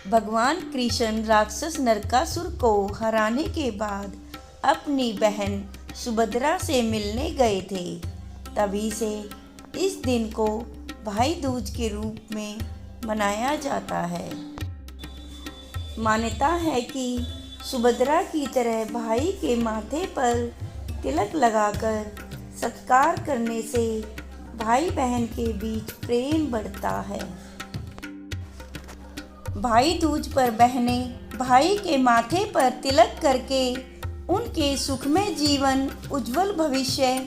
भगवान कृष्ण राक्षस नरकासुर को हराने के बाद अपनी बहन सुभद्रा से मिलने गए थे। तभी से इस दिन को भाई दूज के रूप में मनाया जाता है। मान्यता है कि सुभद्रा की तरह भाई के माथे पर तिलक लगाकर सत्कार करने से भाई बहन के बीच प्रेम बढ़ता है। भाई दूज पर बहनें भाई के माथे पर तिलक करके उनके सुखमय जीवन, उज्जवल भविष्य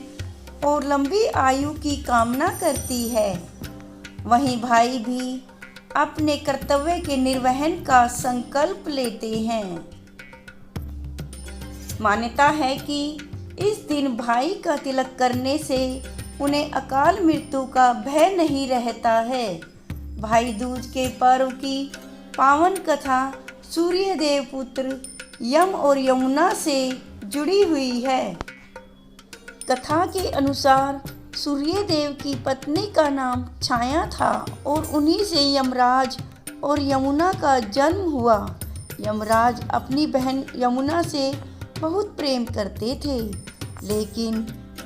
और लंबी आयु की कामना करती है। वहीं भाई भी अपने कर्तव्य के निर्वहन का संकल्प लेते हैं। मान्यता है कि इस दिन भाई का तिलक करने से उन्हें अकाल मृत्यु का भय नहीं रहता है। भाई दूज के पर्व की पावन कथा सूर्य देव पुत्र यम और यमुना से जुड़ी हुई है। कथा के अनुसार सूर्य देव की पत्नी का नाम छाया था और उन्हीं से यमराज और यमुना का जन्म हुआ। यमराज अपनी बहन यमुना से बहुत प्रेम करते थे, लेकिन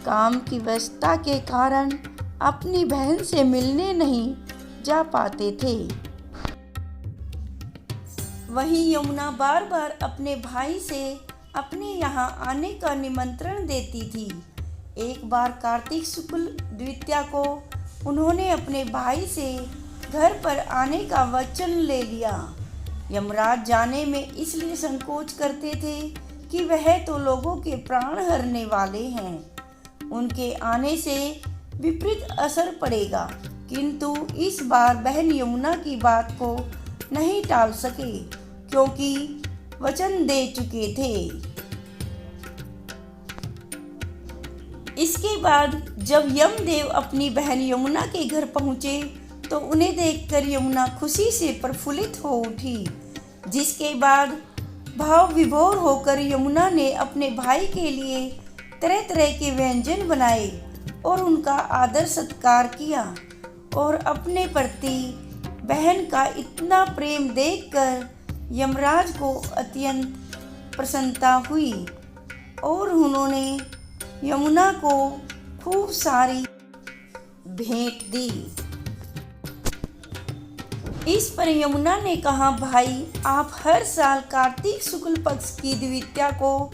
काम की व्यस्तता के कारण अपनी बहन से मिलने नहीं जा पाते थे। वहीं यमुना बार बार अपने भाई से अपने यहाँ आने का निमंत्रण देती थी। एक बार कार्तिक शुक्ल द्वितीया को उन्होंने अपने भाई से घर पर आने का वचन ले लिया। यमराज जाने में इसलिए संकोच करते थे कि वह तो लोगों के प्राण हरने वाले हैं, उनके आने से विपरीत असर पड़ेगा। किंतु इस बार बहन यमुना की बात को नहीं टाल सके, क्योंकि वचन दे चुके थे। इसके बाद जब यमदेव अपनी बहन यमुना के घर पहुंचे तो उन्हें देखकर यमुना खुशी से प्रफुल्लित हो उठी, जिसके बाद भाव विभोर होकर यमुना ने अपने भाई के लिए तरह तरह के व्यंजन बनाए और उनका आदर सत्कार किया। और अपने प्रति बहन का इतना प्रेम देखकर यमराज को अत्यंत प्रसन्नता हुई और उन्होंने यमुना को खूब सारी भेंट दी। इस पर यमुना ने कहा, भाई आप हर साल कार्तिक शुक्ल पक्ष की द्वितीया को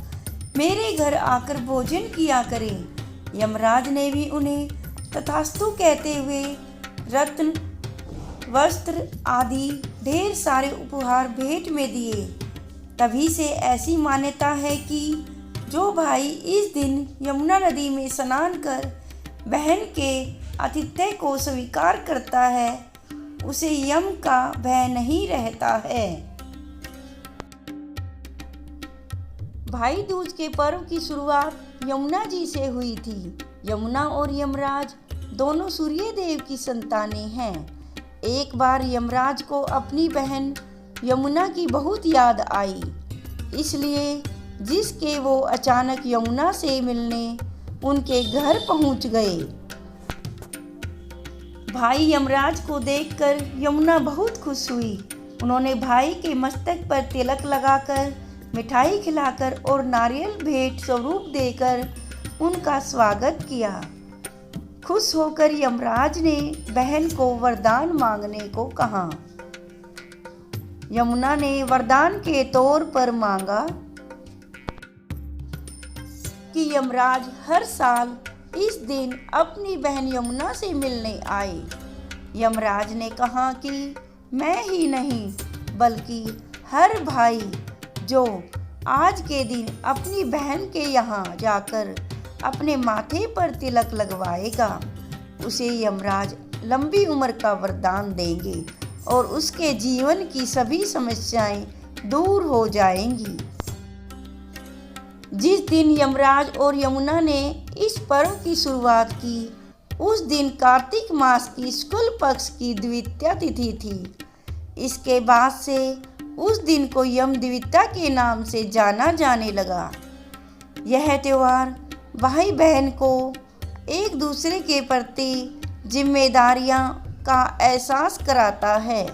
मेरे घर आकर भोजन किया करें। यमराज ने भी उन्हें तथास्तु कहते हुए रत्न, वस्त्र आदि ढेर सारे उपहार भेंट में दिए। तभी से ऐसी मान्यता है कि जो भाई इस दिन यमुना नदी में स्नान कर बहन के आतिथ्य को स्वीकार करता है, उसे यम का भय नहीं रहता है। भाई दूज के पर्व की शुरुआत यमुना जी से हुई थी। यमुना और यमराज दोनों सूर्य देव की संतानें हैं। एक बार यमराज को अपनी बहन यमुना की बहुत याद आई, इसलिए जिसके वो अचानक यमुना से मिलने उनके घर पहुंच गए। भाई यमराज को देखकर यमुना बहुत खुश हुई। उन्होंने भाई के मस्तक पर तिलक लगाकर, मिठाई खिलाकर और नारियल भेंट स्वरूप देकर उनका स्वागत किया। खुश होकर यमराज ने बहन को वरदान मांगने को कहा। यमुना ने वरदान के तौर पर मांगा कि यमराज हर साल इस दिन अपनी बहन यमुना से मिलने आए। यमराज ने कहा कि मैं ही नहीं बल्कि हर भाई जो आज के दिन अपनी बहन के यहाँ जाकर अपने माथे पर तिलक लगवाएगा, उसे यमराज लंबी उम्र का वरदान देंगे और उसके जीवन की सभी समस्याएं दूर हो जाएंगी। जिस दिन यमराज और यमुना ने इस पर्व की शुरुआत की, उस दिन कार्तिक मास की शुक्ल पक्ष की द्वितीया तिथि थी। इसके बाद से उस दिन को यम द्वितीया के नाम से जाना जाने लगा। यह त्योहार भाई बहन को एक दूसरे के प्रति जिम्मेदारियां का एहसास कराता है।